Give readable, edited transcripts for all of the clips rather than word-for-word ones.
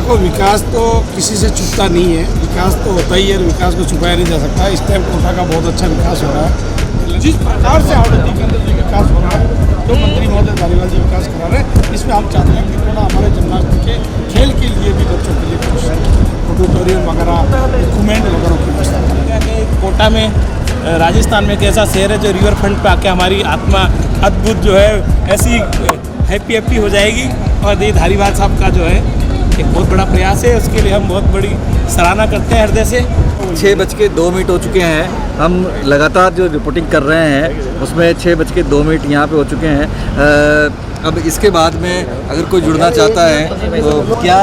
देखो, विकास तो किसी से छुपता नहीं है, विकास तो होता ही है, विकास को छुपाया नहीं जा सकता। इस टाइम कोटा का बहुत अच्छा विकास हो रहा है। जिस प्रकार से हाड़ौती के अंदर जो विकास हो रहा है, जो मंत्री महोदय धारीवाल जी विकास करा रहे हैं, इसमें हम चाहते हैं कि थोड़ा हमारे जिम्नास्टिक के खेल के लिए भी बच्चों के लिए कुछ ऑडिटोरियम वगैरह, इक्विपमेंट वगैरह की व्यवस्था करें। कोटा में राजस्थान में एक ऐसा शहर है जो रिवर फ्रंट पे आके हमारी आत्मा अद्भुत जो है ऐसी हैप्पी हो जाएगी। और ये धारीवाल साहब का जो है एक बहुत बड़ा प्रयास है, उसके लिए हम बहुत बड़ी सराहना करते हैं हृदय से। 6:02 हो चुके हैं। हम लगातार जो रिपोर्टिंग कर रहे हैं उसमें 6:02 यहाँ पे हो चुके हैं। अब इसके बाद में अगर कोई जुड़ना चाहता है तो क्या,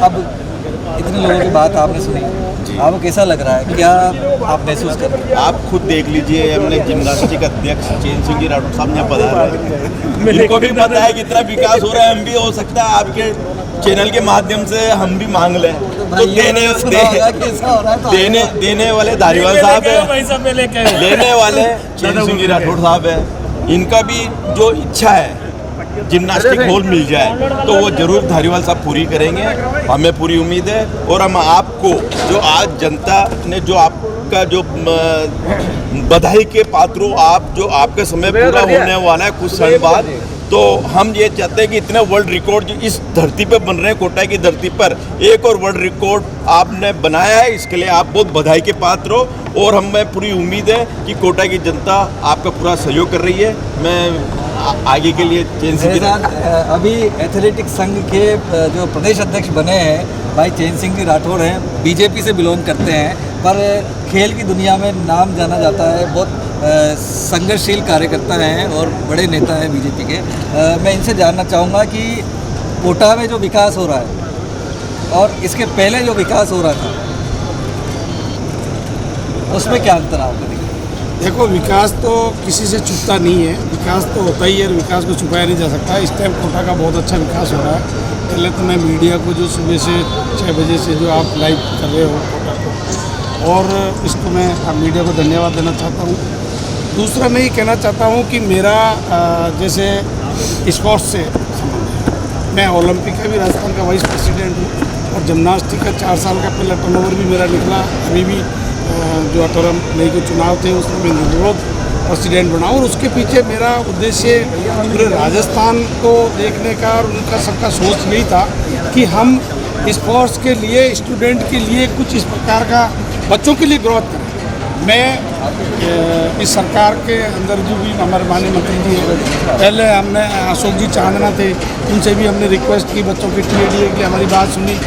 अब इतने लोगों की बात आपने सुनी, आपको कैसा लग रहा है, क्या आप महसूस कर रहे हैं? आप खुद देख लीजिए, हमने जिम्नास्टिक अध्यक्ष चैन सिंह जी राठौर साहब यहाँ पधार रहे हैं। इनको भी पता है कितना विकास हो रहा है। हम भी हो सकता है आपके चैनल के माध्यम से हम भी मांग लें, तो देने वाले धारीवाल साहब है, लेने वाले चैन सिंह जी राठौर साहब है। इनका भी जो इच्छा है जिम्नास्टिक हॉल मिल जाए तो वो जरूर धारीवाल साहब पूरी करेंगे, हमें पूरी उम्मीद है। और हम आपको जो आज जनता ने जो आपका जो बधाई के पात्रों, आप जो आपका समय पूरा होने वाला है कुछ समय बाद, तो हम ये चाहते हैं कि इतने वर्ल्ड रिकॉर्ड जो इस धरती पर बन रहे हैं, कोटा की धरती पर एक और वर्ल्ड रिकॉर्ड आपने बनाया है, इसके लिए आप बहुत बधाई के पात्र हो। और हमें पूरी उम्मीद है कि कोटा की जनता आपका पूरा सहयोग कर रही है। मैं आगे के लिए चैन सिंह अभी एथलेटिक्स संघ के जो प्रदेश अध्यक्ष बने हैं भाई चैन सिंह जी राठौर हैं, बीजेपी से बिलोंग करते हैं, पर खेल की दुनिया में नाम जाना जाता है, बहुत संघर्षशील कार्यकर्ता हैं और बड़े नेता हैं बीजेपी के। मैं इनसे जानना चाहूँगा कि कोटा में जो विकास हो रहा है और इसके पहले जो विकास हो रहा था उसमें क्या अंतर आपको दिखा? देखो, विकास तो किसी से छुपता नहीं है, विकास तो होता ही है, विकास को छुपाया नहीं जा सकता। इस टाइम कोटा का बहुत अच्छा विकास हो रहा है। पहले तो मैं मीडिया को जो सुबह से 6 बजे से जो आप लाइव कर रहे हो कोटा को, और इसको मैं मीडिया को धन्यवाद देना चाहता हूँ। दूसरा मैं ये कहना चाहता हूँ कि मेरा जैसे स्पोर्ट्स से संबंध है, मैं ओलंपिक का भी राजस्थान का वाइस प्रेसिडेंट हूँ और जिम्नास्टिक का 4 साल का पहला टर्नओवर भी मेरा निकला। अभी भी जो 18 मई के चुनाव थे उसमें मैं निर्विरोध प्रेसिडेंट बना, और उसके पीछे मेरा उद्देश्य पूरे राजस्थान को देखने का और उनका सबका सोच यही था कि हम स्पोर्ट्स के लिए, स्टूडेंट के लिए कुछ इस प्रकार का बच्चों के लिए ग्रोथ करें। मैं इस सरकार के अंदर जो भी हमारे माननीय मंत्री जी हैं, पहले हमने अशोक जी चांदना थे, उनसे भी हमने रिक्वेस्ट की बच्चों के टीएडीए की हमारी बात सुनी।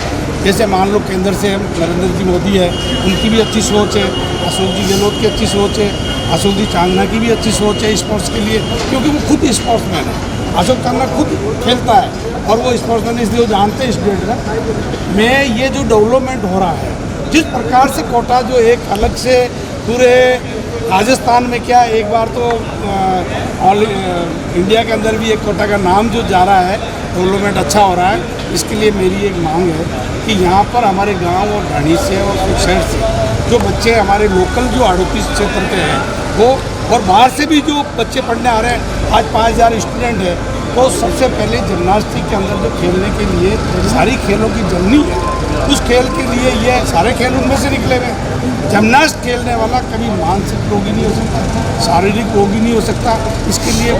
जैसे मान लो केंद्र से नरेंद्र जी मोदी है, उनकी भी अच्छी सोच है, अशोक जी गहलोत की अच्छी सोच है, अशोक जी चांदना की भी अच्छी सोच है स्पोर्ट्स के लिए, क्योंकि वो खुद स्पोर्ट्स मैन है। अशोक चांदना खुद खेलता है और वो स्पोर्ट्स मैन, इसलिए वो जानते हैं स्टूडेंट का। मैं ये जो डेवलपमेंट हो रहा है, जिस प्रकार से कोटा जो एक अलग से पूरे राजस्थान में, क्या एक बार तो ऑल इंडिया के अंदर भी एक कोटा का नाम जो जा रहा है, डेवलपमेंट अच्छा हो रहा है। इसके लिए मेरी एक मांग है कि यहाँ पर हमारे गांव और ढाणी से और कुछ शहर से जो बच्चे हमारे लोकल जो हाड़ौती क्षेत्र के हैं वो, और बाहर से भी जो बच्चे पढ़ने आ रहे हैं, आज 5000 स्टूडेंट है, तो सबसे पहले जिम्नास्टिक के अंदर जो खेलने के लिए सारी खेलों की जननी है, उस खेल के लिए ये सारे खेल उनमें से निकले हुए। जिम्नास्ट खेलने वाला कभी मानसिक रोगी नहीं हो सकता, शारीरिक रोगी नहीं हो सकता। इसके लिए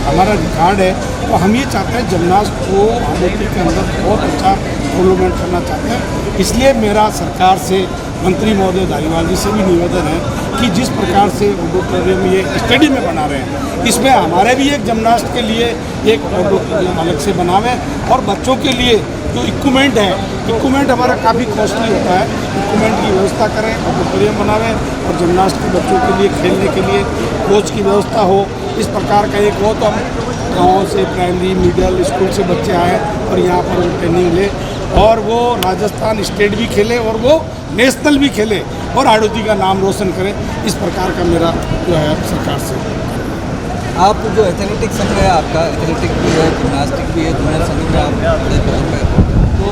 हमारा रिकॉर्ड है, तो हम ये चाहते हैं जिम्नास्ट को हाड़ौती के अंदर बहुत अच्छा डेवलपमेंट करना चाहते हैं। इसलिए मेरा सरकार से, मंत्री महोदय धारीवाल जी से भी निवेदन है कि जिस प्रकार से ऑडिटोरियम ये स्टेडियम में बना रहे हैं, इसमें हमारे भी एक जिम्नास्ट के लिए एक ऑडिटोरियम अलग से बनावे, और बच्चों के लिए जो इक्विपमेंट है, इक्विपमेंट हमारा काफ़ी कॉस्टली होता है, इक्विपमेंट की व्यवस्था करें, ऑडिटोरियम बनावें, और जिम्नास्ट के बच्चों के लिए खेलने के लिए कोच की व्यवस्था हो। इस प्रकार का एक हो तो हम गाँव से, प्राइमरी, मिडिल स्कूल से बच्चे आए और यहाँ पर ट्रेनिंग ले, और वो राजस्थान स्टेट भी खेले और वो नेशनल भी खेले और हाड़ौती का नाम रोशन करें। इस प्रकार का मेरा जो है सरकार से। आप जो एथलेटिक्स संघ है, आपका एथलेटिक भी है, जिम्नास्टिक भी है, दोनों संघ में आप बड़े पहुँच गए, तो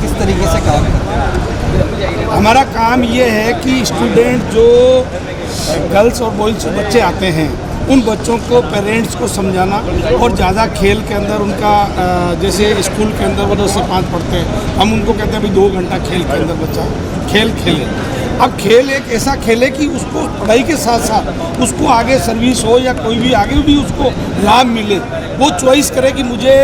किस तरीके से काम करते हैं? हमारा काम ये है कि स्टूडेंट जो गर्ल्स और बॉयज़ बच्चे आते हैं उन बच्चों को पेरेंट्स को समझाना और ज़्यादा खेल के अंदर उनका जैसे स्कूल के अंदर वो 10 से 5 पढ़ते हैं, हम उनको कहते हैं भाई 2 घंटा खेल के अंदर बच्चा खेल खेले। अब खेल एक ऐसा खेले कि उसको पढ़ाई के साथ साथ उसको आगे सर्विस हो या कोई भी आगे भी उसको लाभ मिले, वो चॉइस करे कि मुझे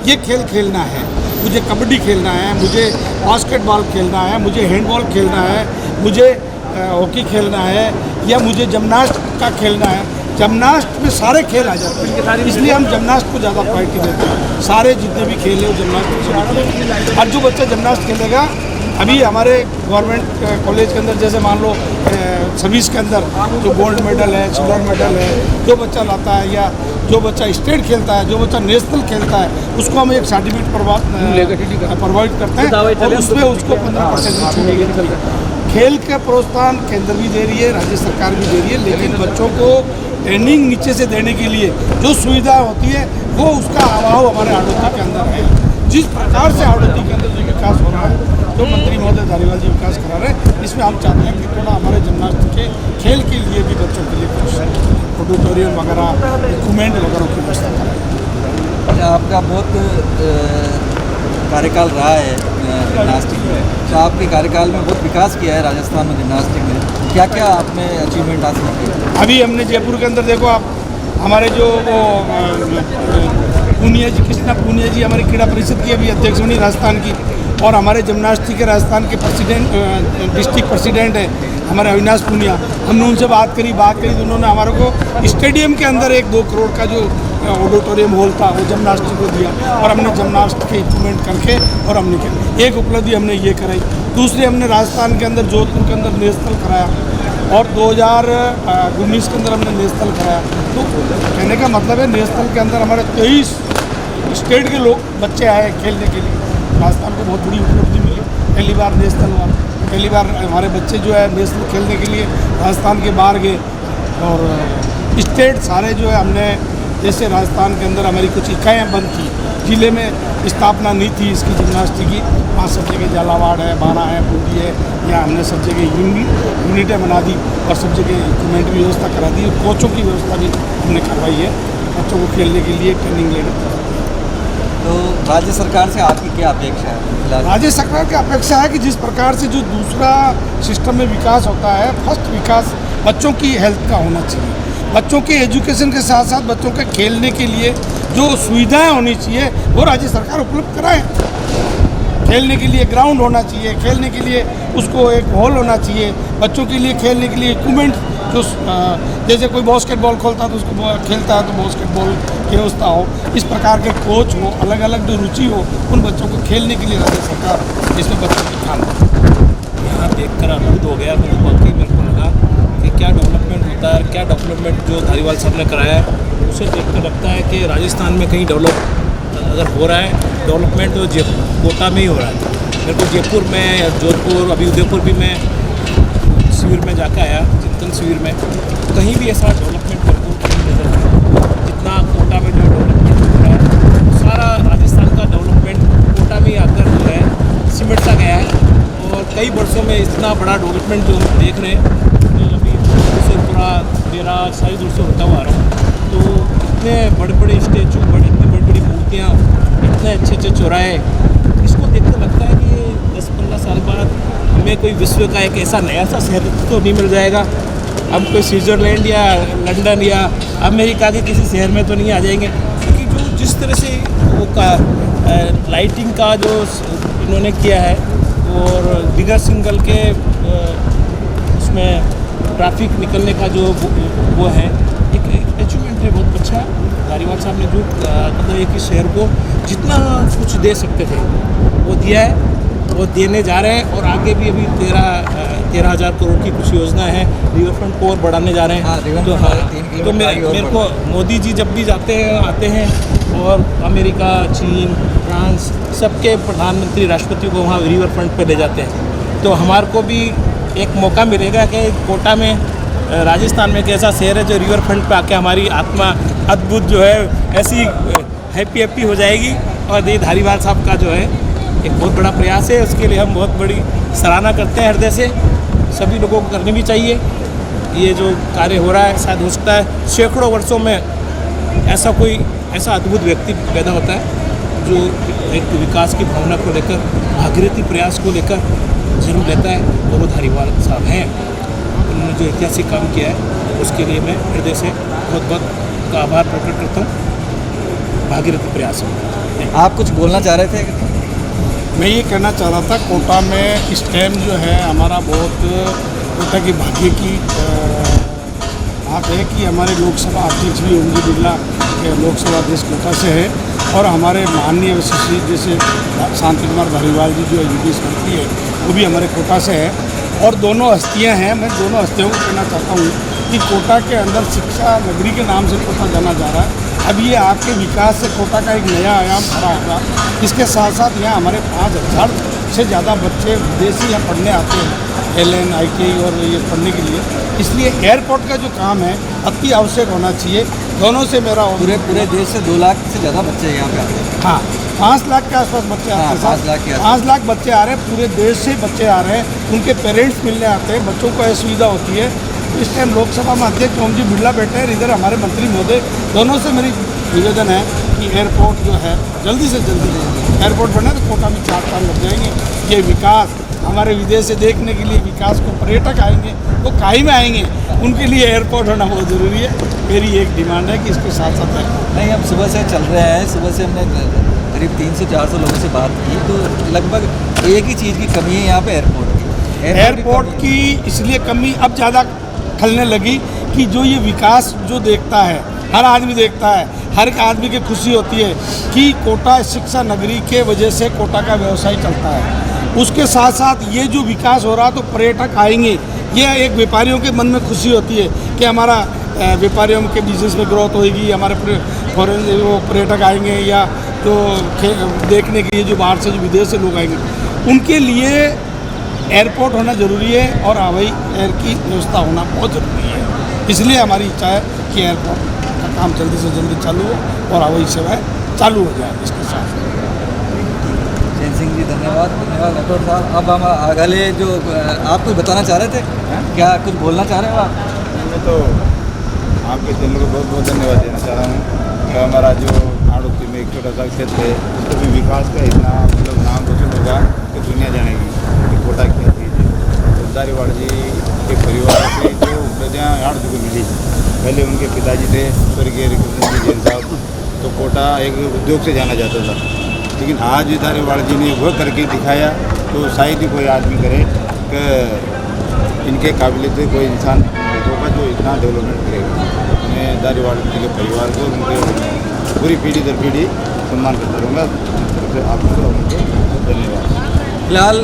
ये खेल खेलना है, मुझे कबड्डी खेलना है, मुझे बास्केटबॉल खेलना है, मुझे हैंडबॉल खेलना है, मुझे हॉकी खेलना है या मुझे जिम्नास्ट का खेलना है। जिम्नास्ट में सारे खेल आ जाते हैं, इसलिए हम जिम्नास्ट को ज़्यादा प्रायोरिटी देते हैं। सारे जितने भी खेल हैं वो जिम्नास्ट, और जो बच्चा जिम्नास्ट खेलेगा, अभी हमारे गवर्नमेंट कॉलेज के अंदर जैसे मान लो सर्विस के अंदर जो गोल्ड मेडल है, सिल्वर मेडल है, जो बच्चा लाता है या जो बच्चा स्टेट खेलता है, जो बच्चा नेशनल खेलता है, उसको हम एक सर्टिफिकेट प्रोवाइड करते हैं और उसमें उसको 15% की छूट मिलती है। खेल का प्रोत्साहन केंद्र भी दे रही है, राज्य सरकार भी दे रही है, लेकिन बच्चों को ट्रेनिंग नीचे से देने के लिए जो सुविधा होती है वो उसका अभाव हमारे हाड़ौती के अंदर है। जिस प्रकार से हाड़ौती के अंदर जो विकास हो रहा है, तो मंत्री महोदय धारीवाल जी विकास करा रहे हैं, इसमें हम चाहते हैं कि थोड़ा हमारे जिम्नास्ट के खेल के लिए भी बच्चों के लिए कुछ ऑडिटोरियम वगैरह, इक्विपमेंट वगैरह की व्यवस्था करें। आपका बहुत कार्यकाल रहा है जिम्नास्टिक में, तो आपके कार्यकाल में बहुत विकास किया है राजस्थान में जिम्नास्टिक में, क्या क्या आपने अचीवमेंट हासिल किया? अभी हमने जयपुर के अंदर देखो आप, हमारे जो वो पूनिया जी, कृष्णा पूनिया जी हमारी क्रीड़ा परिषद की अभी अध्यक्ष बनी राजस्थान की, और हमारे जिम्नास्टिक के राजस्थान के प्रेसिडेंट डिस्ट्रिक्ट प्रेसिडेंट है हमारे अविनाश पूनिया। हमने उनसे बात करी तो उन्होंने हमारे को स्टेडियम के अंदर 1-2 करोड़ का जो ऑडिटोरियम हॉल था वो जिम्नास्टिक को दिया, और हमने जिम्नास्टिक के इक्विपमेंट करके और हमने किया। एक उपलब्धि हमने ये कराई। दूसरी, हमने राजस्थान के अंदर जोधपुर के अंदर नेशनल कराया, और 2019 के अंदर हमने नेशनल कराया। तो कहने का मतलब है नेशनल के अंदर हमारे 23 स्टेट के लोग बच्चे आए खेलने के लिए। राजस्थान को बहुत बड़ी उपलब्धि मिली, पहली बार नेशनल हुआ, पहली बार हमारे बच्चे जो है नेशनल खेलने के लिए राजस्थान के बाहर गए। और स्टेट सारे जो है हमने, जैसे राजस्थान के अंदर हमारी कुछ इकाइयाँ बंद थी, जिले में स्थापना नहीं थी इसकी जिम्नास्टिक की, वहाँ सब जगह झालावाड़ है, बाना है, बूंदी है, या हमने सब जगह यूनिटें बना दी और सब जगह इक्विपमेंट की व्यवस्था करा दी, कोचों की व्यवस्था भी हमने करवाई है बच्चों को खेलने के लिए ट्रेनिंग लेने। तो राज्य सरकार से आपकी क्या अपेक्षा है? राज्य सरकार की अपेक्षा है कि जिस प्रकार से जो दूसरा सिस्टम में विकास होता है, फर्स्ट विकास बच्चों की हेल्थ का होना चाहिए। बच्चों के एजुकेशन के साथ साथ बच्चों के खेलने के लिए जो सुविधाएं होनी चाहिए वो राज्य सरकार उपलब्ध कराए। खेलने के लिए ग्राउंड होना चाहिए, खेलने के लिए उसको एक हॉल होना चाहिए, बच्चों के लिए खेलने के लिए इक्विपमेंट, जो जैसे कोई बास्केटबॉल खेलता है तो उसको खेलता है तो बास्केटबॉल की व्यवस्था हो, इस प्रकार के कोच हो, अलग अलग जो रुचि हो उन बच्चों को खेलने के लिए राज्य सरकार इसमें बच्चों की ध्यान दे। यहाँ देख कर अद्भुत हो गया, तो वाकई मेरे को लगा कि क्या डेवलपमेंट होता है, क्या डेवलपमेंट जो धारीवाल साहब ने कराया है, उसे देख कर लगता है कि राजस्थान में कहीं डेवलप अगर हो रहा है, डेवलपमेंट तो कोटा में ही हो रहा है। मेरे को जयपुर में, जोधपुर, अभी उदयपुर भी मैं शिविर में जाकर आया, चिंतन शिविर में, कहीं भी ऐसा डेवलपमेंट मेरे को नहीं नजर आया जितना कोटा में जो डेवलपमेंट हो रहा है। सारा राजस्थान का डेवलपमेंट कोटा में ही आकर जो है सिमट सा गया है, और कई वर्षों में इतना बड़ा डेवलपमेंट जो हम देख रहे हैं, तो अभी से पूरा मेरा 2.5 होता हुआ आ रहा हूँ, तो इतने बड़े बड़े स्टेचू, इतनी बड़ी बड़ी मूर्तियाँ, इतने अच्छे अच्छे चौराहे, इसको देख कर लगता है कि 10-15 साल बाद हमें कोई विश्व का एक ऐसा नया सा शहर तो नहीं मिल जाएगा। हम कोई स्विट्ज़रलैंड या लंदन या अमेरिका के किसी शहर में तो नहीं आ जाएंगे, क्योंकि जो जिस तरह से वो का लाइटिंग का जो इन्होंने किया है, और बिगर सिंगल के उसमें ट्रैफिक निकलने का जो वो है, एक अचीवमेंट है बहुत अच्छा। धारीवाल साहब ने जो मतलब एक ही शहर को जितना कुछ दे सकते थे वो दिया है, वो देने जा रहे हैं, और आगे भी अभी 13,000 करोड़ की कुछ योजना है, रिवर फ्रंट को और बढ़ाने जा रहे हैं। तो मेरे को मोदी जी जब भी जाते हैं, आते हैं, और अमेरिका, चीन, फ्रांस, सबके प्रधानमंत्री, राष्ट्रपति को वहाँ रिवर फ्रंट पे ले जाते हैं। तो हमारे को भी एक मौका मिलेगा कि कोटा में, राजस्थान में एक ऐसा शहर है जो रिवर फ्रंट पे आके हमारी आत्मा अद्भुत जो है ऐसी हैप्पी हो जाएगी। और ये धारीवाल साहब का जो है एक बहुत बड़ा प्रयास है, उसके लिए हम बहुत बड़ी सराहना करते हैं हृदय से। सभी लोगों को करनी भी चाहिए, ये जो कार्य हो रहा है शायद हो सकता है सैकड़ों वर्षों में ऐसा अद्भुत व्यक्ति पैदा होता है जो एक विकास की भावना को लेकर भागीरथी प्रयास को लेकर जरूर लेता है, और वो धारीवाल साहब हैं। उन्होंने जो ऐतिहासिक काम किया है उसके लिए मैं हृदय से बहुत बहुत का आभार प्रकट करता हूँ। भागीरथी प्रयास में आप कुछ बोलना चाह रहे थे? मैं ये कहना चाह रहा था, कोटा में इस टाइम जो है हमारा बहुत कोटा की भाग्य की बात है कि हमारे लोकसभा अध्यक्ष भी ओम बिरला के लोकसभा अध्यक्ष कोटा से है, और हमारे माननीय वशिष्ठ जैसे शांति कुमार धारीवाल जी जो एजुकेशन मंत्री है वो भी हमारे कोटा से है, और दोनों हस्तियां हैं। मैं दोनों हस्तियों को कहना चाहता हूँ कि कोटा के अंदर शिक्षा नगरी के नाम से कोटा जाना जा रहा है। अब ये आपके विकास से कोटा का एक नया आयाम खड़ा होगा। इसके साथ साथ यहाँ हमारे 5000 से ज़्यादा बच्चे विदेशी यहाँ पढ़ने आते हैं, LN ITI और ये पढ़ने के लिए। इसलिए एयरपोर्ट का जो काम है अति आवश्यक होना चाहिए। दोनों से मेरा पूरे देश से 2 लाख से ज़्यादा बच्चे यहाँ पे आते हैं। हाँ, 5 लाख के आसपास बच्चे आते हैं। 5 लाख के आसपास। 5 लाख बच्चे आ रहे हैं, पूरे देश से बच्चे आ रहे हैं, उनके पेरेंट्स मिलने आते हैं, बच्चों को असुविधा होती है। इस टाइम लोकसभा में अध्यक्ष ओम बिरला बैठे हैं, इधर हमारे मंत्री महोदय, दोनों से मेरी निवेदन है कि एयरपोर्ट जो है जल्दी से जल्दी एयरपोर्ट बने तो कोटा में 4 साल लग जाएंगे। ये विकास हमारे विदेश से देखने के लिए विकास को पर्यटक आएंगे, वो काहे में आएंगे, उनके लिए एयरपोर्ट होना बहुत ज़रूरी है। मेरी एक डिमांड है कि इसके साथ साथ नहीं, हम सुबह से चल रहे हैं, सुबह से हमने करीब 300-400 लोगों से बात की, तो लगभग एक ही चीज़ की कमी है यहाँ पे, एयरपोर्ट की। एयरपोर्ट की इसलिए कमी अब ज़्यादा खलने लगी कि जो ये विकास जो देखता है, हर आदमी देखता है, हर एक आदमी की खुशी होती है कि कोटा शिक्षा नगरी के वजह से कोटा का व्यवसाय चलता है। उसके साथ साथ ये जो विकास हो रहा तो पर्यटक आएंगे, ये एक व्यापारियों के मन में खुशी होती है कि हमारा व्यापारियों के बिजनेस में ग्रोथ होगी, हमारे फॉरेन वो पर्यटक आएंगे या तो देखने के लिए जो बाहर से जो विदेश से लोग आएंगे, उनके लिए एयरपोर्ट होना ज़रूरी है और हवाई एयर की व्यवस्था होना बहुत ज़रूरी है। इसलिए हमारी इच्छा है कि एयरपोर्ट का काम जल्दी से जल्दी चालू हो और हवाई सेवाएँ चालू हो जाए। इसके साथ जैन सिंह जी धन्यवाद राठौर साहब। अब हम अगले जो आप कुछ बताना चाह रहे थे, क्या कुछ बोलना चाह रहे हो आप? मैं तो आपके चैनल को बहुत बहुत धन्यवाद देना चाह रहा हूँ। तो हमारा जो आड़ोती में एक छोटा सा क्षेत्र है, उसको भी विकास का इतना मतलब नाम रोशन होगा कि दुनिया जानेगी कि कोटा क्या चीज़ है। तो धारीवाल जी के परिवार से जो प्रजा आड़ोती को मिली, पहले उनके पिताजी थे स्वर्गीय कृष्ण जी जैन साहब, तो कोटा एक उद्योग से जाना जाता था, लेकिन आज धारीवाल जी ने वह करके दिखाया तो शायद ही कोई आदमी करे कि इनके काबिलियत से कोई इंसान होगा जो इतना डेवलपमेंट करेगा। मैं धारीवाल जी के परिवार को, उनके पूरी पीढ़ी दर पीढ़ी सम्मान करता रहूँगा। आपको धन्यवाद। फिलहाल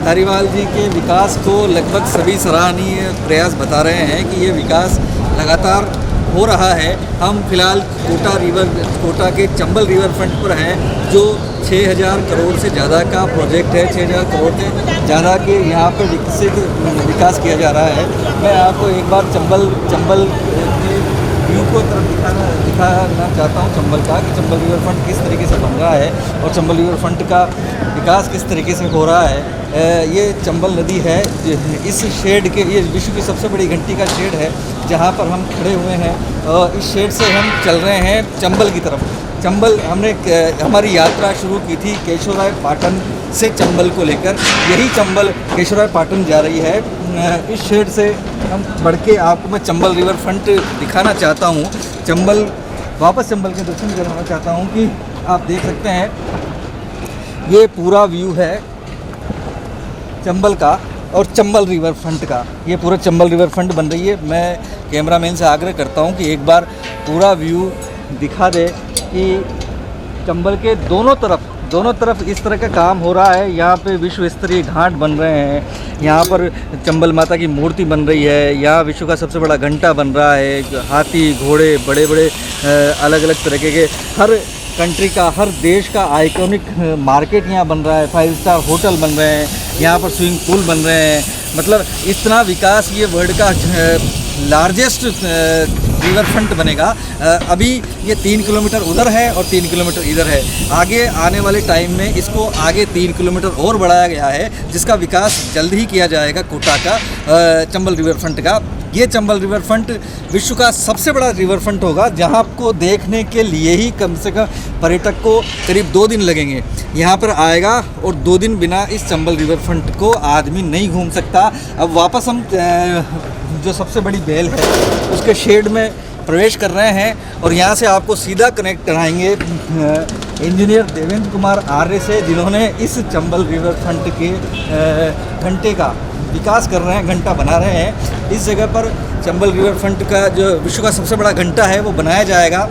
धारीवाल जी के विकास को लगभग सभी सराहनीय प्रयास बता रहे हैं कि ये विकास लगातार हो रहा है। हम फिलहाल कोटा के चंबल रिवर फ्रंट पर हैं, जो 6000 करोड़ से ज़्यादा का प्रोजेक्ट है। 6000 करोड़ से ज़्यादा के यहाँ पर विकास किया जा रहा है। मैं आपको एक बार चंबल के व्यू को तरफ दिखाना चाहता हूँ चंबल का, कि चंबल रिवर फ्रंट किस तरीके से बन रहा है और चंबल रिवर फ्रंट का विकास किस तरीके से हो रहा है। ये चंबल नदी है, इस शेड के, ये विश्व की सबसे बड़ी घंटी का शेड है जहाँ पर हम खड़े हुए हैं, और इस शेड से हम चल रहे हैं चंबल की तरफ। चंबल हमने हमारी यात्रा शुरू की थी केशवराय पाटन से चंबल को लेकर, यही चंबल केशवराय पाटन जा रही है। इस शेड से हम बढ़ के आपको मैं चंबल रिवर फ्रंट दिखाना चाहता हूँ। वापस चंबल के दर्शन करवाना चाहता हूँ कि आप देख सकते हैं ये पूरा व्यू है चंबल का और चंबल रिवर फ्रंट का। ये पूरा चंबल रिवर फ्रंट बन रही है। मैं कैमरामैन से आग्रह करता हूँ कि एक बार पूरा व्यू दिखा दे कि चंबल के दोनों तरफ इस तरह का काम हो रहा है। यहाँ पे विश्व स्तरीय घाट बन रहे हैं, यहाँ पर चंबल माता की मूर्ति बन रही है, यहाँ विश्व का सबसे बड़ा घंटा बन रहा है, हाथी घोड़े बड़े बड़े अलग अलग तरीके के हर कंट्री का, हर देश का आइकॉनिक मार्केट यहाँ बन रहा है, 5 स्टार होटल बन रहे हैं, यहाँ पर स्विमिंग पूल बन रहे हैं। मतलब इतना विकास, ये वर्ल्ड का लार्जेस्ट रिवर फ्रंट बनेगा। अभी ये 3 किलोमीटर उधर है और 3 किलोमीटर इधर है। आगे आने वाले टाइम में इसको आगे 3 किलोमीटर और बढ़ाया गया है, जिसका विकास जल्द ही किया जाएगा कोटा का, चंबल रिवर फ्रंट का। ये चंबल रिवर फ्रंट विश्व का सबसे बड़ा रिवर फ्रंट होगा, जहाँ आपको देखने के लिए ही कम से कम पर्यटक को करीब 2 दिन लगेंगे। यहाँ पर आएगा और 2 दिन बिना इस चंबल रिवर फ्रंट को आदमी नहीं घूम सकता। अब वापस हम जो सबसे बड़ी बेल है उसके शेड में प्रवेश कर रहे हैं और यहाँ से आपको सीधा कनेक्ट कराएंगे इंजीनियर देवेंद्र कुमार आर्य से, जिन्होंने इस चंबल रिवर फ्रंट के घंटे का विकास कर रहे हैं, घंटा बना रहे हैं। इस जगह पर चंबल रिवर फ्रंट का जो विश्व का सबसे बड़ा घंटा है वो बनाया जाएगा।